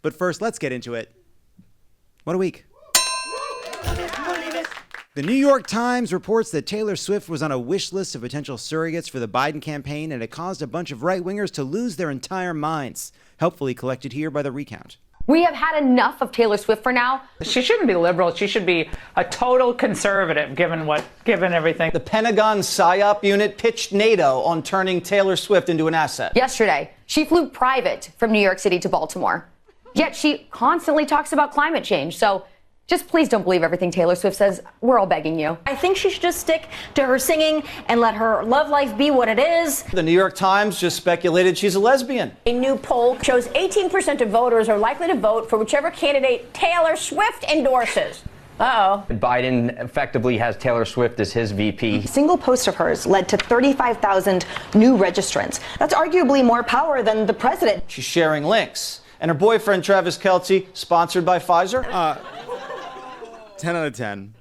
But first, let's get into it. What a week. The New York Times reports that Taylor Swift was on a wish list of potential surrogates for the Biden campaign, and it caused a bunch of right-wingers to lose their entire minds. Helpfully collected here by The Recount. We have had enough of Taylor Swift for now. She shouldn't be liberal. She should be a total conservative, given everything. The Pentagon PSYOP unit pitched NATO on turning Taylor Swift into an asset. Yesterday, she flew private from New York City to Baltimore. Yet she constantly talks about climate change. So just please don't believe everything Taylor Swift says. We're all begging you. I think she should just stick to her singing and let her love life be what it is. The New York Times just speculated she's a lesbian. A new poll shows 18% of voters are likely to vote for whichever candidate Taylor Swift endorses. Uh-oh. Biden effectively has Taylor Swift as his VP. A single post of hers led to 35,000 new registrants. That's arguably more power than the president. She's sharing links. And her boyfriend, Travis Kelce, sponsored by Pfizer. 10 out of 10.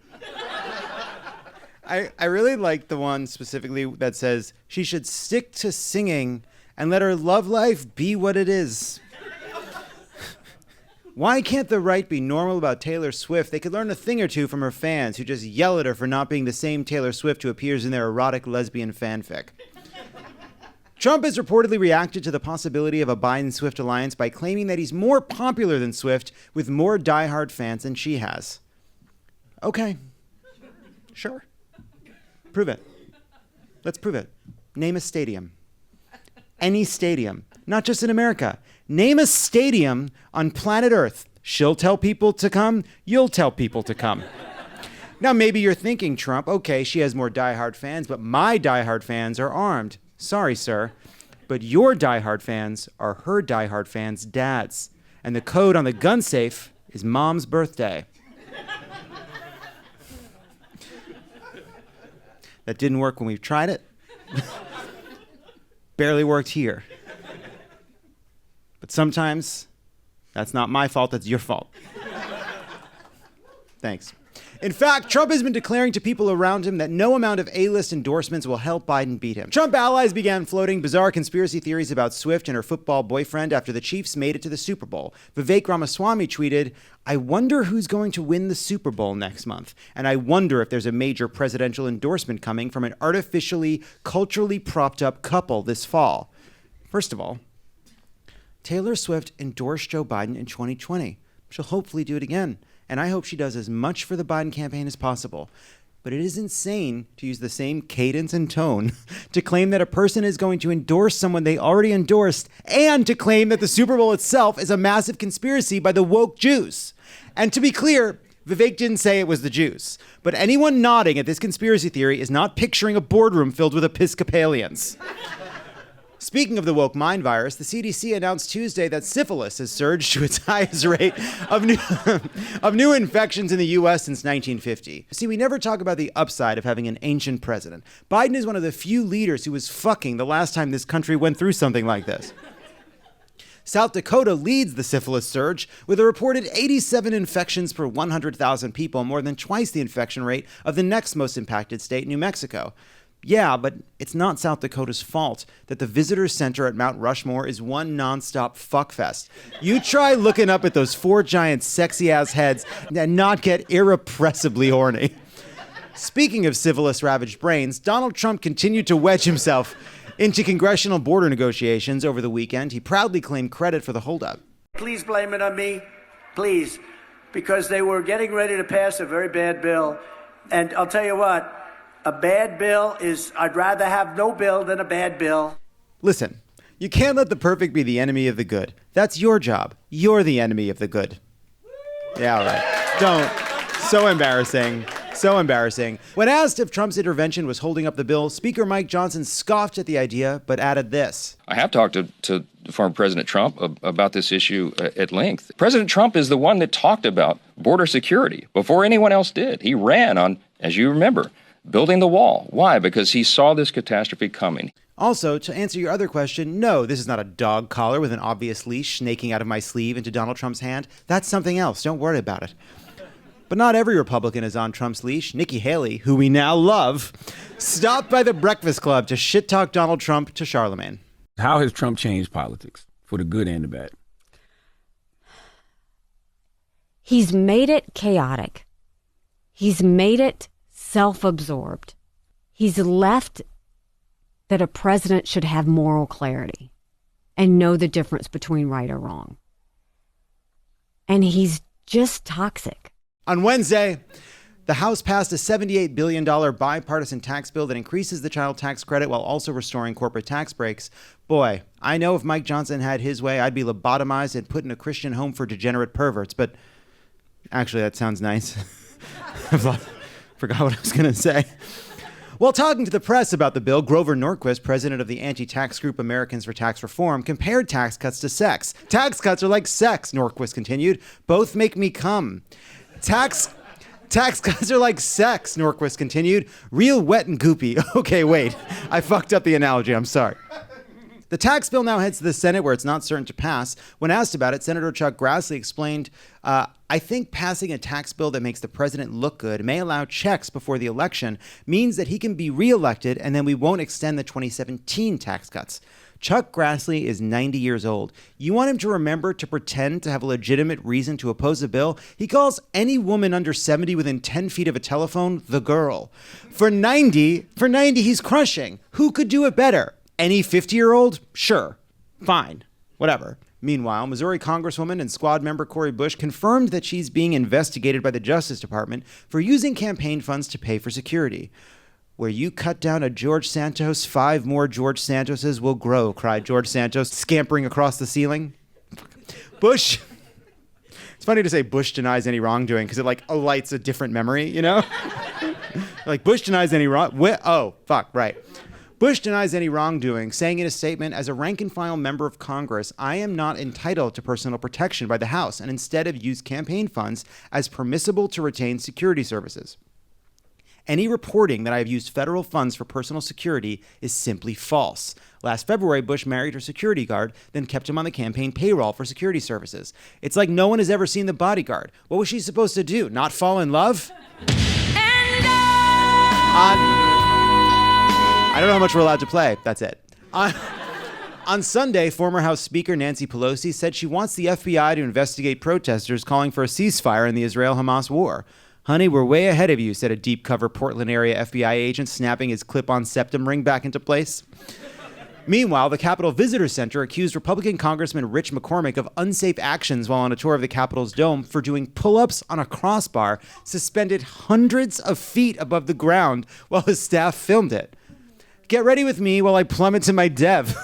I really like the one specifically that says she should stick to singing and let her love life be what it is. Why can't the right be normal about Taylor Swift? They could learn a thing or two from her fans who just yell at her for not being the same Taylor Swift who appears in their erotic lesbian fanfic. Trump has reportedly reacted to the possibility of a Biden-Swift alliance by claiming that he's more popular than Swift with more diehard fans than she has. Okay. Sure. Prove it. Let's prove it. Name a stadium. Any stadium. Not just in America. Name a stadium on planet Earth. She'll tell people to come. You'll tell people to come. Now, maybe you're thinking, Trump, okay, she has more diehard fans, but my diehard fans are armed. Sorry, sir. But your diehard fans are her diehard fans' dads. And the code on the gun safe is mom's birthday. That didn't work when we tried it. Barely worked here. But sometimes, that's not my fault, that's your fault. Thanks. In fact, Trump has been declaring to people around him that no amount of A-list endorsements will help Biden beat him. Trump allies began floating bizarre conspiracy theories about Swift and her football boyfriend after the Chiefs made it to the Super Bowl. Vivek Ramaswamy tweeted, "I wonder who's going to win the Super Bowl next month, and I wonder if there's a major presidential endorsement coming from an artificially, culturally propped up couple this fall." First of all, Taylor Swift endorsed Joe Biden in 2020. She'll hopefully do it again. And I hope she does as much for the Biden campaign as possible. But it is insane to use the same cadence and tone to claim that a person is going to endorse someone they already endorsed and to claim that the Super Bowl itself is a massive conspiracy by the woke Jews. And to be clear, Vivek didn't say it was the Jews. But anyone nodding at this conspiracy theory is not picturing a boardroom filled with Episcopalians. Speaking of the woke mind virus, the CDC announced Tuesday that syphilis has surged to its highest rate of new infections in the U.S. since 1950. See, we never talk about the upside of having an ancient president. Biden is one of the few leaders who was fucking the last time this country went through something like this. South Dakota leads the syphilis surge with a reported 87 infections per 100,000 people, more than twice the infection rate of the next most impacted state, New Mexico. Yeah, but it's not South Dakota's fault that the visitor center at Mount Rushmore is one nonstop fuckfest. You try looking up at those four giant sexy-ass heads and not get irrepressibly horny. Speaking of syphilis-ravaged brains, Donald Trump continued to wedge himself into congressional border negotiations over the weekend. He proudly claimed credit for the holdup. Please blame it on me, please, because they were getting ready to pass a very bad bill. And I'll tell you what, a bad bill is, I'd rather have no bill than a bad bill. Listen, you can't let the perfect be the enemy of the good. That's your job. You're the enemy of the good. Yeah, all right. Don't. So embarrassing. So embarrassing. When asked if Trump's intervention was holding up the bill, Speaker Mike Johnson scoffed at the idea, but added this. I have talked to former President Trump about this issue at length. President Trump is the one that talked about border security before anyone else did. He ran on, as you remember, building the wall. Why? Because he saw this catastrophe coming. Also, to answer your other question, no, this is not a dog collar with an obvious leash snaking out of my sleeve into Donald Trump's hand. That's something else. Don't worry about it. But not every Republican is on Trump's leash. Nikki Haley, who we now love, stopped by the Breakfast Club to shit-talk Donald Trump to Charlemagne. How has Trump changed politics, for the good and the bad? He's made it chaotic. He's made it self-absorbed. He's left that a president should have moral clarity and know the difference between right or wrong. And he's just toxic. On Wednesday, the House passed a $78 billion bipartisan tax bill that increases the child tax credit while also restoring corporate tax breaks. Boy, I know if Mike Johnson had his way, I'd be lobotomized and put in a Christian home for degenerate perverts. But actually, that sounds nice. I forgot what I was going to say. While talking to the press about the bill, Grover Norquist, president of the anti-tax group Americans for Tax Reform, compared tax cuts to sex. Tax cuts are like sex, Norquist continued. Both make me come. Tax cuts are like sex, Norquist continued. Real wet and goopy. Okay, wait. I fucked up the analogy. I'm sorry. The tax bill now heads to the Senate, where it's not certain to pass. When asked about it, Senator Chuck Grassley explained, I think passing a tax bill that makes the president look good, may allow checks before the election, means that he can be reelected, and then we won't extend the 2017 tax cuts. Chuck Grassley is 90 years old. You want him to remember to pretend to have a legitimate reason to oppose a bill? He calls any woman under 70 within 10 feet of a telephone the girl. For 90, he's crushing. Who could do it better? Any 50-year-old? Sure. Fine. Whatever. Meanwhile, Missouri Congresswoman and squad member Cori Bush confirmed that she's being investigated by the Justice Department for using campaign funds to pay for security. Where you cut down a George Santos, 5 more George Santoses will grow, cried George Santos, scampering across the ceiling. Bush. It's funny to say Bush denies any wrongdoing because it like alights a different memory, you know? Like Bush denies any right. Bush denies any wrongdoing, saying in a statement, as a rank-and-file member of Congress, I am not entitled to personal protection by the House and instead have used campaign funds as permissible to retain security services. Any reporting that I have used federal funds for personal security is simply false. Last February, Bush married her security guard, then kept him on the campaign payroll for security services. It's like no one has ever seen The Bodyguard. What was she supposed to do? Not fall in love? I don't know how much we're allowed to play. That's it. On Sunday, former House Speaker Nancy Pelosi said she wants the FBI to investigate protesters calling for a ceasefire in the Israel-Hamas war. Honey, we're way ahead of you, said a deep-cover Portland area FBI agent, snapping his clip-on septum ring back into place. Meanwhile, the Capitol Visitor Center accused Republican Congressman Rich McCormick of unsafe actions while on a tour of the Capitol's dome for doing pull-ups on a crossbar suspended hundreds of feet above the ground while his staff filmed it. Get ready with me while I plummet to my dev.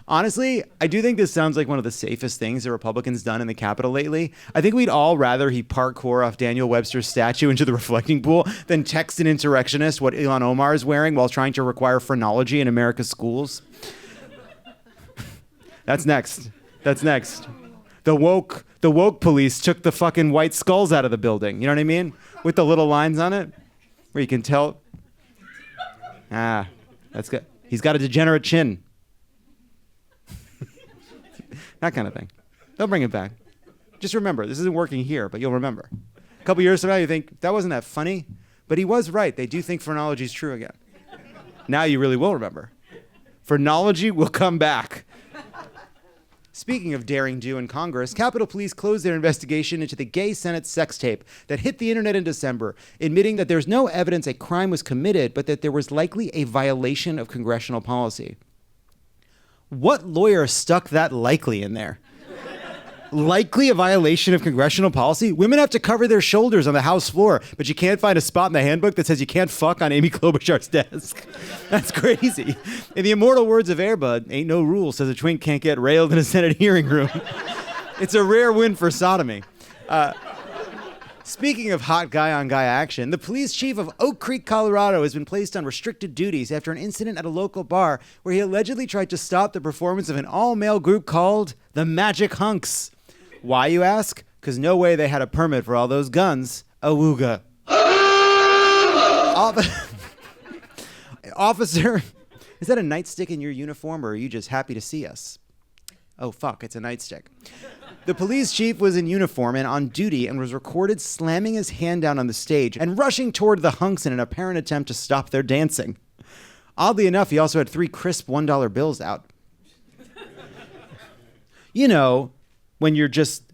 Honestly, I do think this sounds like one of the safest things the Republicans done in the Capitol lately. I think we'd all rather he parkour off Daniel Webster's statue into the reflecting pool than text an insurrectionist what Ilhan Omar is wearing while trying to require phrenology in America's schools. That's next. The woke police took the fucking white skulls out of the building. You know what I mean? With the little lines on it. Where you can tell, that's good. He's got a degenerate chin. That kind of thing. They'll bring it back. Just remember, this isn't working here, but you'll remember. A couple years from now, you think, that wasn't that funny, but he was right. They do think phrenology is true again. Now you really will remember. Phrenology will come back. Speaking of daring do in Congress, Capitol Police closed their investigation into the gay Senate sex tape that hit the internet in December, admitting that there's no evidence a crime was committed, but that there was likely a violation of congressional policy. What lawyer stuck that likely in there? Likely a violation of congressional policy? Women have to cover their shoulders on the House floor, but you can't find a spot in the handbook that says you can't fuck on Amy Klobuchar's desk. That's crazy. In the immortal words of Air Bud, ain't no rule says a twink can't get railed in a Senate hearing room. It's a rare win for sodomy. Speaking of hot guy-on-guy action, the police chief of Oak Creek, Colorado has been placed on restricted duties after an incident at a local bar where he allegedly tried to stop the performance of an all-male group called the Magic Hunks. Why, you ask? Because no way they had a permit for all those guns. Awooga. Officer, is that a nightstick in your uniform, or are you just happy to see us? Oh, fuck, it's a nightstick. The police chief was in uniform and on duty and was recorded slamming his hand down on the stage and rushing toward the hunks in an apparent attempt to stop their dancing. Oddly enough, he also had 3 crisp $1 bills out. You know, when you're just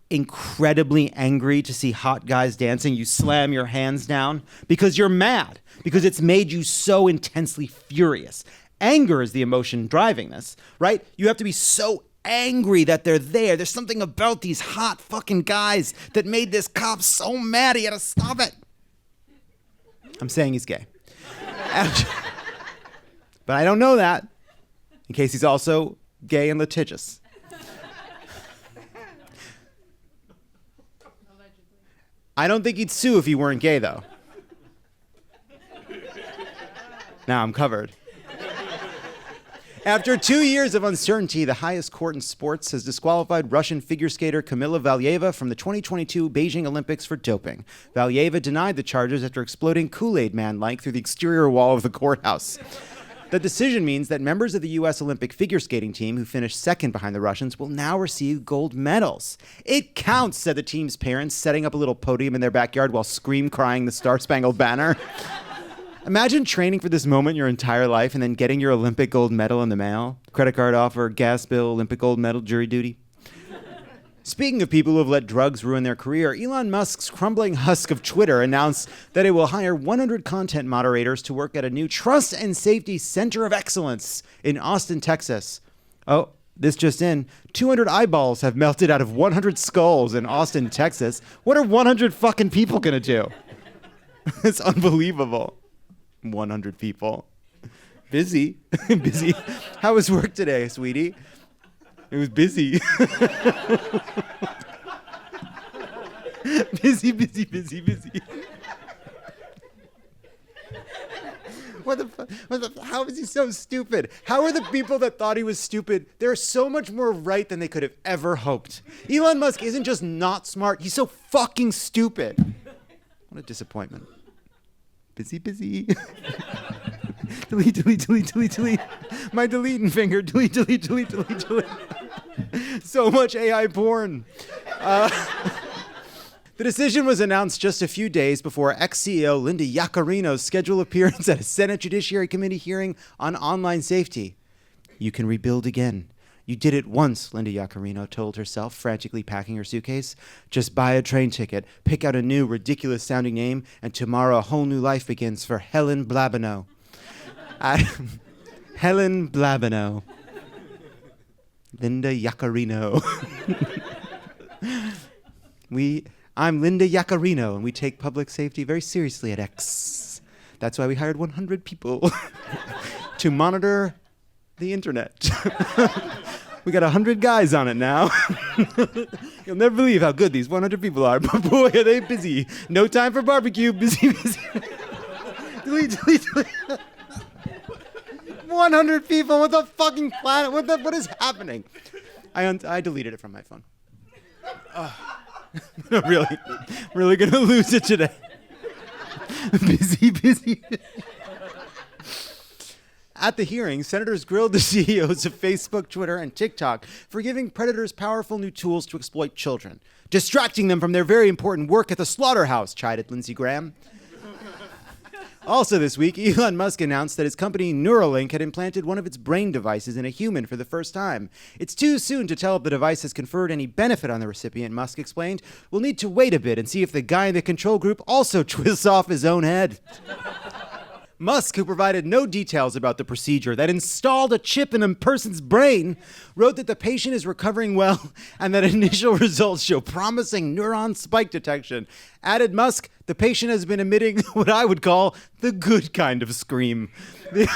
incredibly angry to see hot guys dancing, you slam your hands down because you're mad, because it's made you so intensely furious. Anger is the emotion driving this, right? You have to be so angry that they're there. There's something about these hot fucking guys that made this cop so mad he had to stop it. I'm saying he's gay. But I don't know that, in case he's also gay and litigious. I don't think he'd sue if he weren't gay, though. Now I'm covered. After 2 years of uncertainty, the highest court in sports has disqualified Russian figure skater Kamila Valieva from the 2022 Beijing Olympics for doping. Valieva denied the charges after exploding Kool-Aid Man-like through the exterior wall of the courthouse. The decision means that members of the U.S. Olympic figure skating team, who finished second behind the Russians, will now receive gold medals. It counts, said the team's parents, setting up a little podium in their backyard while scream-crying the Star-Spangled Banner. Imagine training for this moment your entire life and then getting your Olympic gold medal in the mail. Credit card offer, gas bill, Olympic gold medal, jury duty. Speaking of people who have let drugs ruin their career, Elon Musk's crumbling husk of Twitter announced that it will hire 100 content moderators to work at a new trust and safety center of excellence in Austin, Texas. Oh, this just in. 200 eyeballs have melted out of 100 skulls in Austin, Texas. What are 100 fucking people gonna do? It's unbelievable. 100 people. Busy. Busy. How was work today, sweetie? It was busy. busy. What the fuck? How is he so stupid? How are the people that thought he was stupid? They're so much more right than they could have ever hoped. Elon Musk isn't just not smart. He's so fucking stupid. What a disappointment. Busy. delete. My deleting finger. Delete. So much AI porn. The decision was announced just a few days before ex-CEO Linda Yaccarino's scheduled appearance at a Senate Judiciary Committee hearing on online safety. You can rebuild again. You did it once, Linda Yaccarino told herself, frantically packing her suitcase. Just buy a train ticket, pick out a new, ridiculous-sounding name, and tomorrow a whole new life begins for Helen Blabino. Helen Blabino. Linda Yaccarino. I'm Linda Yaccarino, and we take public safety very seriously at X. That's why we hired 100 people to monitor the internet. We got 100 guys on it now. You'll never believe how good these 100 people are, but boy, are they busy. No time for barbecue. Busy. delete. 100 people with a fucking planet. What is happening? I deleted it from my phone. Really gonna lose it today. Busy. At the hearing, senators grilled the CEOs of Facebook, Twitter, and TikTok for giving predators powerful new tools to exploit children, distracting them from their very important work at the slaughterhouse, chided Lindsey Graham. Also this week, Elon Musk announced that his company Neuralink had implanted one of its brain devices in a human for the first time. It's too soon to tell if the device has conferred any benefit on the recipient, Musk explained. We'll need to wait a bit and see if the guy in the control group also twists off his own head. Musk, who provided no details about the procedure that installed a chip in a person's brain, wrote that the patient is recovering well and that initial results show promising neuron spike detection. Added Musk, the patient has been emitting what I would call the good kind of scream. I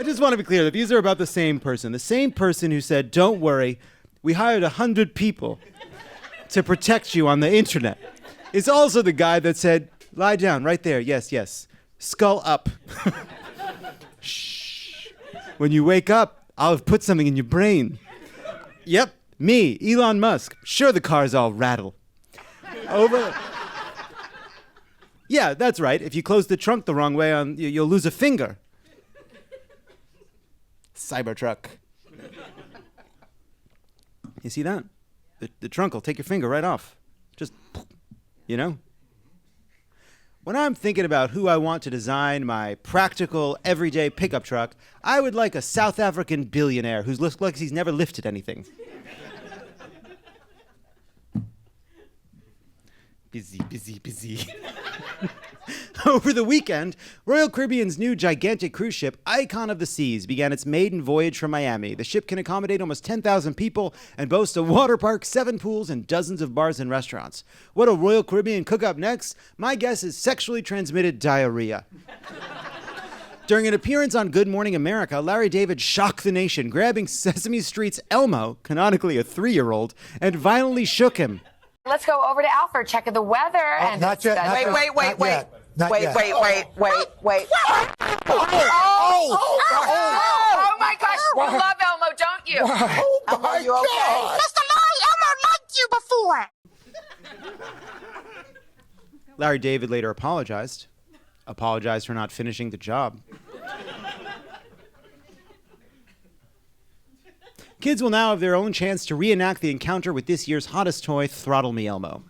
just want to be clear that these are about the same person who said, don't worry, we hired 100 people to protect you on the internet. It's also the guy that said, lie down right there. Yes. Skull up. Shh. When you wake up, I'll have put something in your brain. Yep, me, Elon Musk. Sure, the cars all rattle. Over. Yeah, that's right. If you close the trunk the wrong way, you'll lose a finger. Cybertruck. You see that? The trunk will take your finger right off. Just, you know? When I'm thinking about who I want to design my practical, everyday pickup truck, I would like a South African billionaire who looks like he's never lifted anything. Busy. Over the weekend, Royal Caribbean's new gigantic cruise ship, Icon of the Seas, began its maiden voyage from Miami. The ship can accommodate almost 10,000 people and boasts a water park, 7 pools, and dozens of bars and restaurants. What'll Royal Caribbean cook up next? My guess is sexually transmitted diarrhea. During an appearance on Good Morning America, Larry David shocked the nation, grabbing Sesame Street's Elmo, canonically a 3-year-old, and violently shook him. Let's go over to Al for a check of the weather. And Not yet. Wait. Oh my gosh, you love Elmo, don't you? Elmo, you okay? Mr. Laurie, Elmo liked you before. Larry David later apologized for not finishing the job. Kids will now have their own chance to reenact the encounter with this year's hottest toy, Throttle Me Elmo.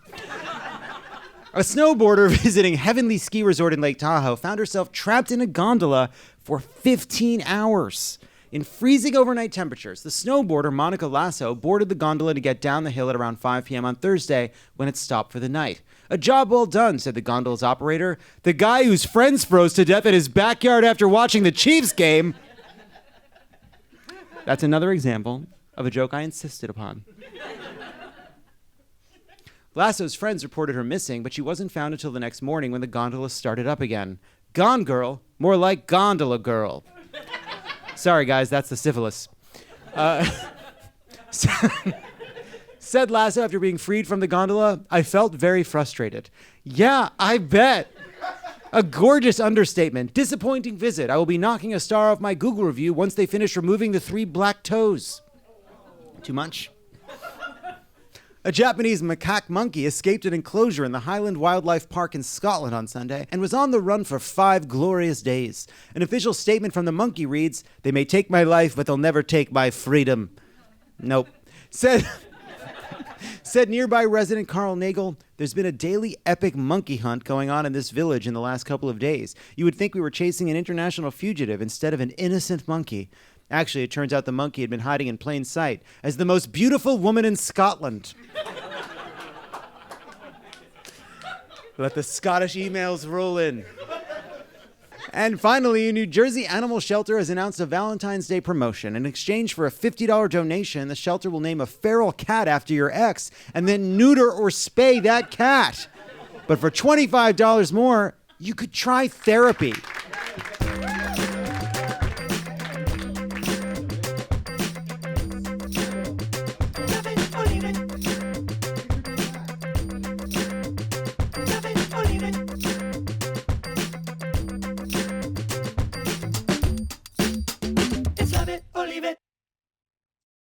A snowboarder visiting Heavenly Ski Resort in Lake Tahoe found herself trapped in a gondola for 15 hours. In freezing overnight temperatures, the snowboarder Monica Lasso boarded the gondola to get down the hill at around 5 p.m. on Thursday when it stopped for the night. "A job well done," said the gondola's operator. "The guy whose friends froze to death in his backyard after watching the Chiefs game." That's another example of a joke I insisted upon. Lasso's friends reported her missing, but she wasn't found until the next morning when the gondola started up again. Gone girl, more like gondola girl. Sorry, guys, that's the syphilis. Said Lasso after being freed from the gondola, "I felt very frustrated." Yeah, I bet. A gorgeous understatement. Disappointing visit. I will be knocking a star off my Google review once they finish removing the 3 black toes. Too much? A Japanese macaque monkey escaped an enclosure in the Highland Wildlife Park in Scotland on Sunday and was on the run for 5 glorious days. An official statement from the monkey reads, "They may take my life, but they'll never take my freedom." Nope. Said nearby resident Carl Nagel, "There's been a daily epic monkey hunt going on in this village in the last couple of days. You would think we were chasing an international fugitive instead of an innocent monkey. Actually, it turns out the monkey had been hiding in plain sight as the most beautiful woman in Scotland." Let the Scottish emails roll in. And finally, a New Jersey animal shelter has announced a Valentine's Day promotion. In exchange for a $50 donation, the shelter will name a feral cat after your ex and then neuter or spay that cat. But for $25 more, you could try therapy.